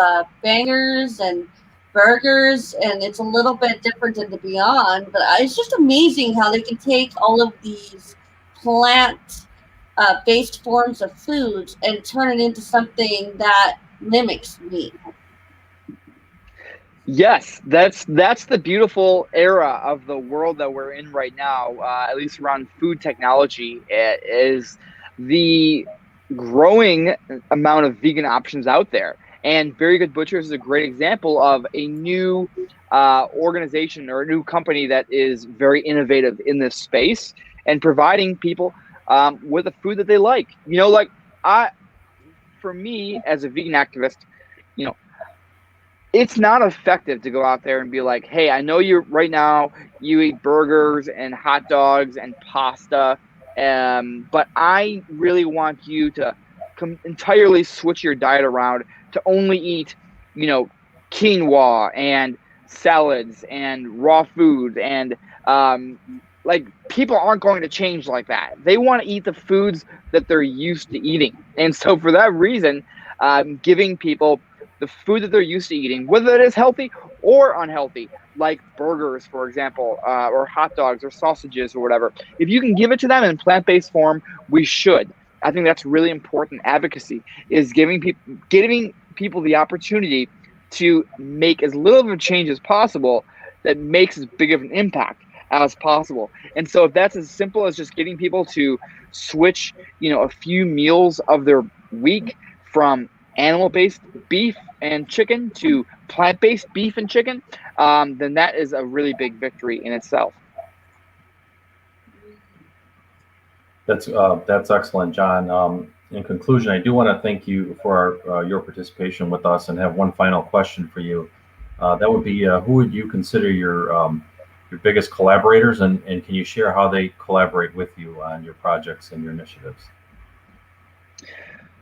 bangers and burgers, and it's a little bit different than the Beyond. But it's just amazing how they can take all of these plant based forms of foods and turn it into something that mimics meat. Yes, that's the beautiful era of the world that we're in right now, at least around food technology. It is the growing amount of vegan options out there. And Very Good Butchers is a great example of a new organization or a new company that is very innovative in this space and providing people with the food that they like. For me as a vegan activist, it's not effective to go out there and be like, hey, I know right now you eat burgers and hot dogs and pasta, but I really want you to entirely switch your diet around to only eat, quinoa and salads and raw food. And people aren't going to change like that. They want to eat the foods that they're used to eating. And so for that reason, giving people the food that they're used to eating, whether it is healthy or unhealthy, like burgers, for example, or hot dogs or sausages or whatever. If you can give it to them in plant-based form, we should. I think that's really important. Advocacy is giving people the opportunity to make as little of a change as possible that makes as big of an impact as possible. And so if that's as simple as just getting people to switch, a few meals of their week from animal-based beef and chicken to plant-based beef and chicken, then that is a really big victory in itself. That's excellent, John. In conclusion, I do want to thank you for your participation with us and have one final question for you. That would be, who would you consider your biggest collaborators, and can you share how they collaborate with you on your projects and your initiatives?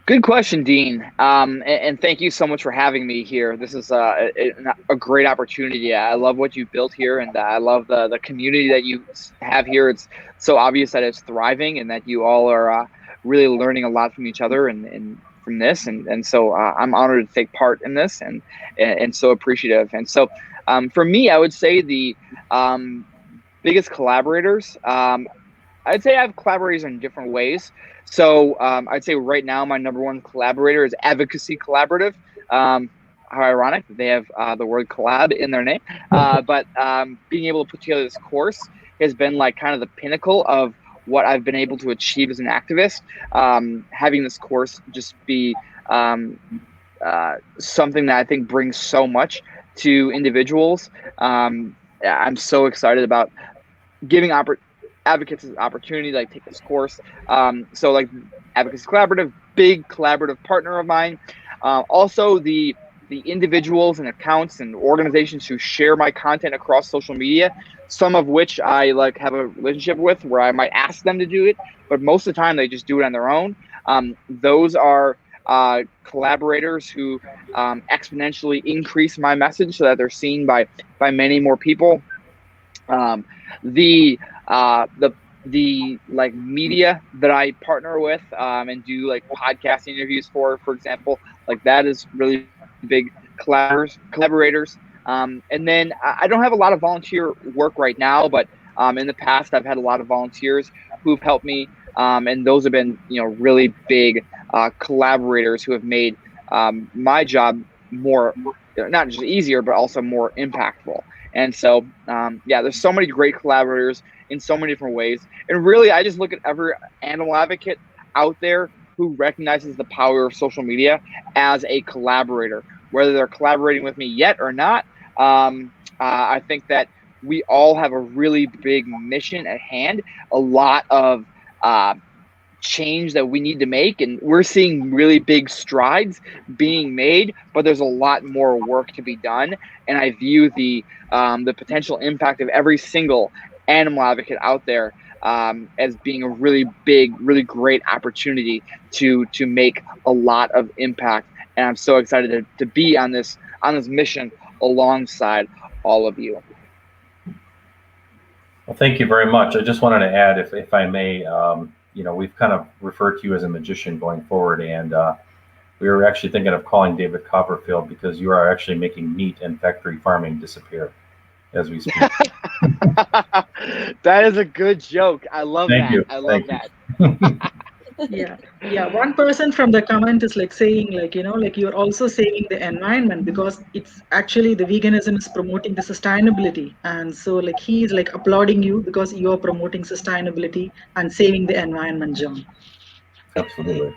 Good question, Dean. And thank you so much for having me here. This is a great opportunity. I love what you've built here, and I love the community that you have here. It's so obvious that it's thriving and that you all are really learning a lot from each other and from this. And so I'm honored to take part in this and so appreciative. And so for me, I would say the biggest collaborators, I'd say I have collaborators in different ways. So I'd say right now my number one collaborator is Advocacy Collaborative. How ironic that they have the word collab in their name. But being able to put together this course has been like kind of the pinnacle of what I've been able to achieve as an activist. Having this course just be something that I think brings so much to individuals. I'm so excited about giving advocates an opportunity to like take this course. So like Advocacy Collaborative, big collaborative partner of mine. Also the individuals and accounts and organizations who share my content across social media, some of which I like have a relationship with where I might ask them to do it, but most of the time they just do it on their own. Those are collaborators who exponentially increase my message so that they're seen by many more people. The like media that I partner with and do like podcast interviews for example, like that is really big collaborators. And then I don't have a lot of volunteer work right now, but in the past I've had a lot of volunteers who've helped me, and those have been really big collaborators who have made my job more, not just easier, but also more impactful. And so, there's so many great collaborators in so many different ways. And really, I just look at every animal advocate out there who recognizes the power of social media as a collaborator, whether they're collaborating with me yet or not. I think that we all have a really big mission at hand, a lot of change that we need to make, and we're seeing really big strides being made, but there's a lot more work to be done. And I view the potential impact of every single animal advocate out there as being a really big, really great opportunity to make a lot of impact. And I'm so excited to be on this mission alongside all of you. Well, thank you very much. I just wanted to add, if I may, we've kind of referred to you as a magician going forward, and we were actually thinking of calling David Copperfield because you are actually making meat and factory farming disappear as we speak. That is a good joke. I love Thank that. you. I love Thank that. Yeah. One person from the comment is like saying, like, you're also saving the environment, because it's actually the veganism is promoting the sustainability. And so like he is like applauding you because you are promoting sustainability and saving the environment, John. Absolutely.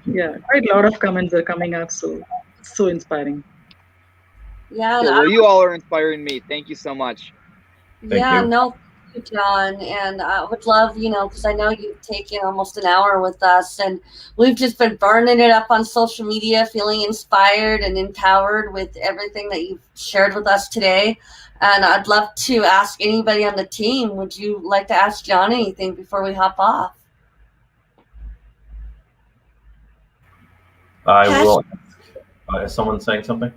Yeah, quite a lot of comments are coming up, so it's so inspiring. Yeah. Well, you all are inspiring me. Thank you so much. Thank you. No, thank you, John. And I would love, because I know you've taken almost an hour with us, and we've just been burning it up on social media, feeling inspired and empowered with everything that you've shared with us today. And I'd love to ask anybody on the team, would you like to ask John anything before we hop off? I will. Is someone saying something?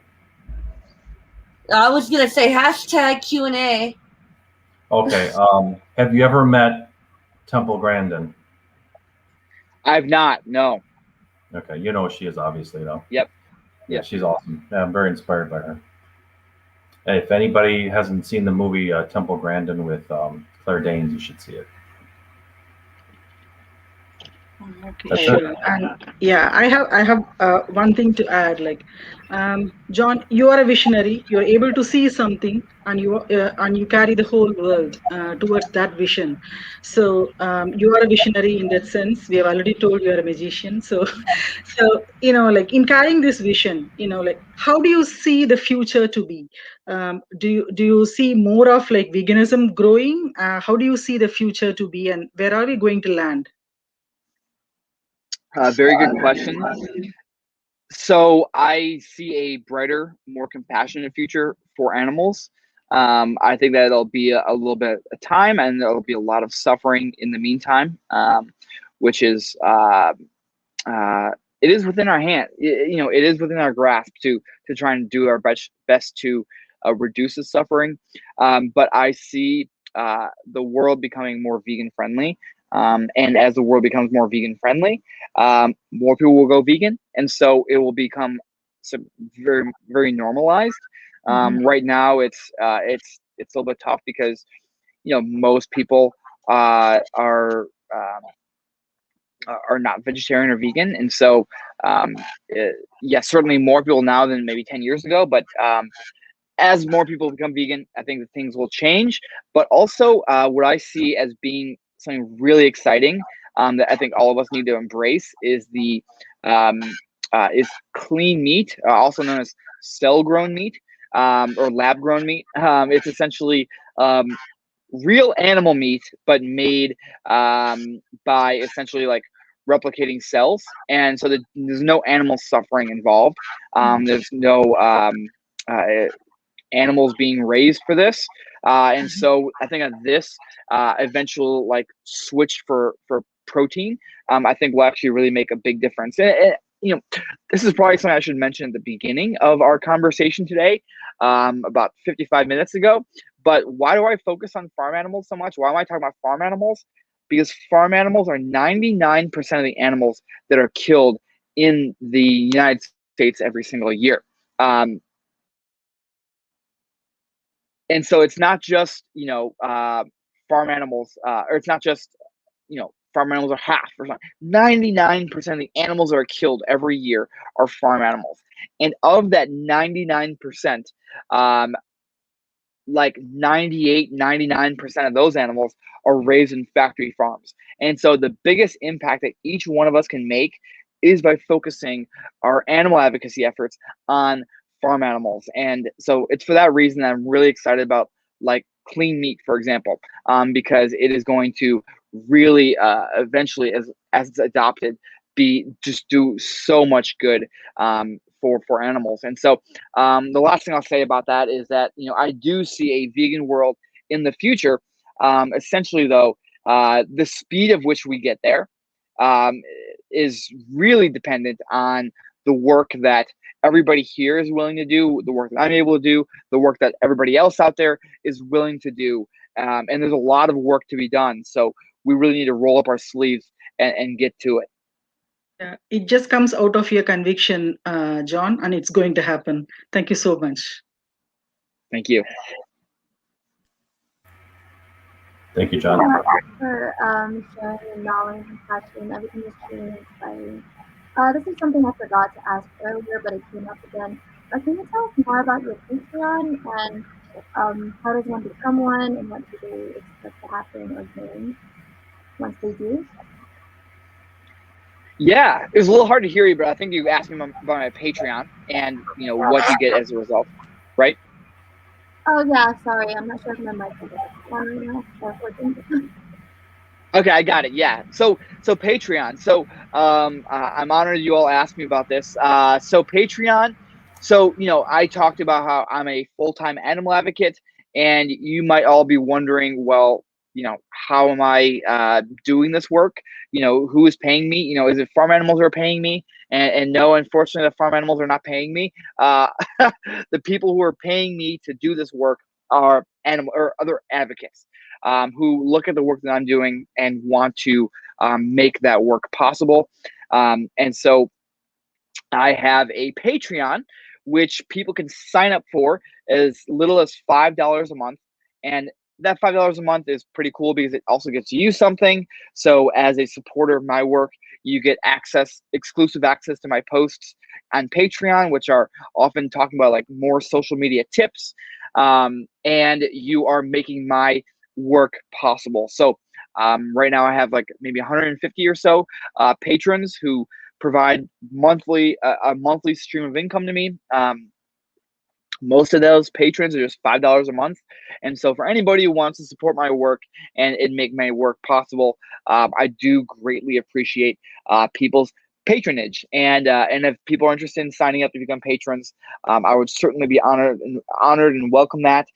I was going to say hashtag Q&A. Okay. Have you ever met Temple Grandin? I've not. No. Okay. You know who she is, obviously, though. Yep. Yeah, she's awesome. Yeah, I'm very inspired by her. Hey, if anybody hasn't seen the movie Temple Grandin with Claire Danes, you should see it. Okay, sure. And yeah, I have one thing to add. Like, John, you are a visionary. You're able to see something, and you carry the whole world towards that vision. So you are a visionary in that sense. We have already told you are a magician. So like in carrying this vision, like how do you see the future to be? Do you see more of like veganism growing? How do you see the future to be, and where are we going to land? Very good question. So I see a brighter, more compassionate future for animals. I think that it'll be a little bit of time, and there'll be a lot of suffering in the meantime, which is it is within our hand. It is within our grasp to try and do our best to reduce the suffering. But I see the world becoming more vegan friendly. And as the world becomes more vegan friendly, more people will go vegan, and so it will become very, very normalized. Right now, it's a little bit tough because most people are not vegetarian or vegan, and so yes, certainly more people now than maybe 10 years ago. But as more people become vegan, I think that things will change. But also, what I see as being something really exciting that I think all of us need to embrace is is clean meat, also known as cell-grown meat or lab-grown meat. It's essentially real animal meat, but made by essentially like replicating cells, and so there's no animal suffering involved. There's no animals being raised for this, and so I think that this eventual like switch for protein, I think will actually really make a big difference. This is probably something I should mention at the beginning of our conversation today, about 55 minutes ago. But why do I focus on farm animals so much? Why am I talking about farm animals? Because farm animals are 99% of the animals that are killed in the United States every single year. And so it's not just, farm animals, or it's not just, farm animals are half or something. 99% of the animals that are killed every year are farm animals. And of that 99%, like 98, 99% of those animals are raised in factory farms. And so the biggest impact that each one of us can make is by focusing our animal advocacy efforts on farm animals. And so it's for that reason that I'm really excited about like clean meat, for example, because it is going to really eventually, as it's adopted, just do so much good for animals. And so the last thing I'll say about that is that, you know, I do see a vegan world in the future. Essentially, though, the speed of which we get there is really dependent on the work that everybody here is willing to do, the work that I'm able to do, the work that everybody else out there is willing to do. And there's a lot of work to be done. So we really need to roll up our sleeves and get to it. Yeah, it just comes out of your conviction, John, and it's going to happen. Thank you so much. Thank you. Thank you, John. For sharing your knowledge and passion. Everything is truly inspiring. This is something I forgot to ask earlier, but it came up again. Can you tell us more about your Patreon and how does one become one and what do they expect to happen or gain once they do? Yeah, it was a little hard to hear you, but I think you asked me about my Patreon and, you know, what you get as a result, right? Oh yeah, sorry, I'm not sure if my mic is on right now or working. Okay, I got it. Yeah. So Patreon. So I'm honored you all asked me about this. So Patreon. So, you know, I talked about how I'm a full-time animal advocate, and you might all be wondering, well, you know, how am I doing this work? You know, who is paying me? You know, is it farm animals who are paying me? And no, unfortunately, the farm animals are not paying me. The people who are paying me to do this work are animal or other advocates who look at the work that I'm doing and want to make that work possible. And so I have a Patreon, which people can sign up for as little as $5 a month. And that $5 a month is pretty cool because it also gets you something. So as a supporter of my work, you get exclusive access to my posts on Patreon, which are often talking about like more social media tips. And you are making my work possible. So right now I have like maybe 150 or so patrons who provide a monthly stream of income to me. Most of those patrons are just $5 a month. And so for anybody who wants to support my work and make my work possible, I do greatly appreciate people's patronage. And if people are interested in signing up to become patrons, I would certainly be honored and welcome that.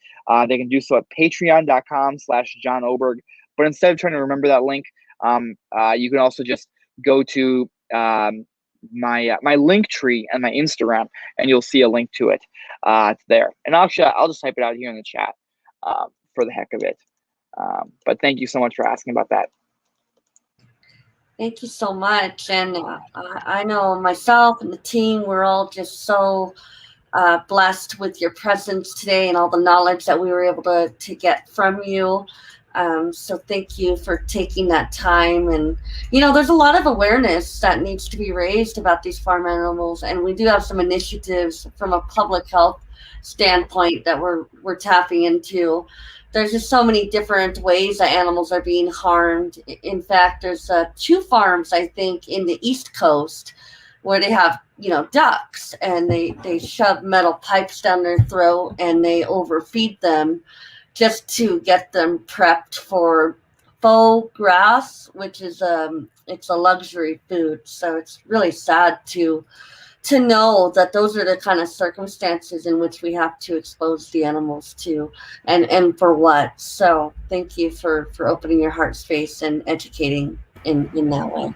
They can do so at patreon.com/John Oberg. But instead of trying to remember that link, you can also just go to my link tree and my Instagram, and you'll see a link to it. It's there. And I'll just type it out here in the chat for the heck of it. But thank you so much for asking about that. Thank you so much. And I know myself and the team, we're all just so blessed with your presence today and all the knowledge that we were able to get from you. So thank you for taking that time. And, you know, there's a lot of awareness that needs to be raised about these farm animals. And we do have some initiatives from a public health standpoint that we're tapping into. There's just so many different ways that animals are being harmed. In fact, there's 2 farms, I think, in the East Coast where they have, you know, ducks, and they shove metal pipes down their throat and they overfeed them just to get them prepped for faux grass, which is it's a luxury food. So it's really sad to know that those are the kind of circumstances in which we have to expose the animals to, and for what. So thank you for opening your heart space and educating in that way.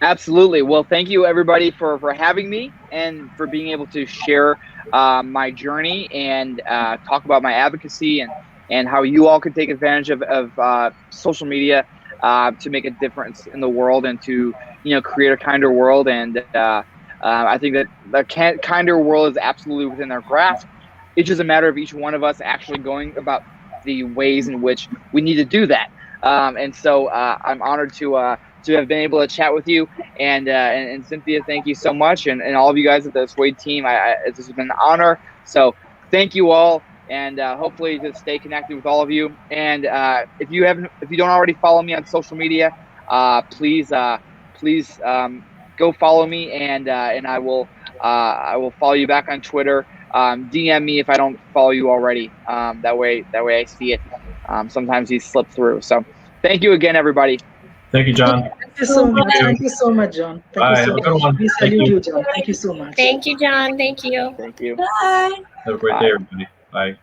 Absolutely. Well, thank you everybody for having me and for being able to share my journey and talk about my advocacy and how you all can take advantage of social media to make a difference in the world and to, you know, create a kinder world. And I think that the kinder world is absolutely within our grasp. It's just a matter of each one of us actually going about the ways in which we need to do that. And so I'm honored to have been able to chat with you, and Cynthia, thank you so much, and all of you guys at the Assuaged team. This has been an honor. So thank you all, and hopefully to stay connected with all of you. And if you don't already follow me on social media, please go follow me, and I will follow you back on Twitter. DM me if I don't follow you already. That way I see it. Sometimes these slip through. So thank you again, everybody. Thank you, John. Thank you so much. Thank you so much, John. Bye. Thank Have a you good so one. much. We Thank salute you. you, John. Thank you so much. Thank you, John. Thank you. Thank you. Bye. Have a great day, everybody. Bye.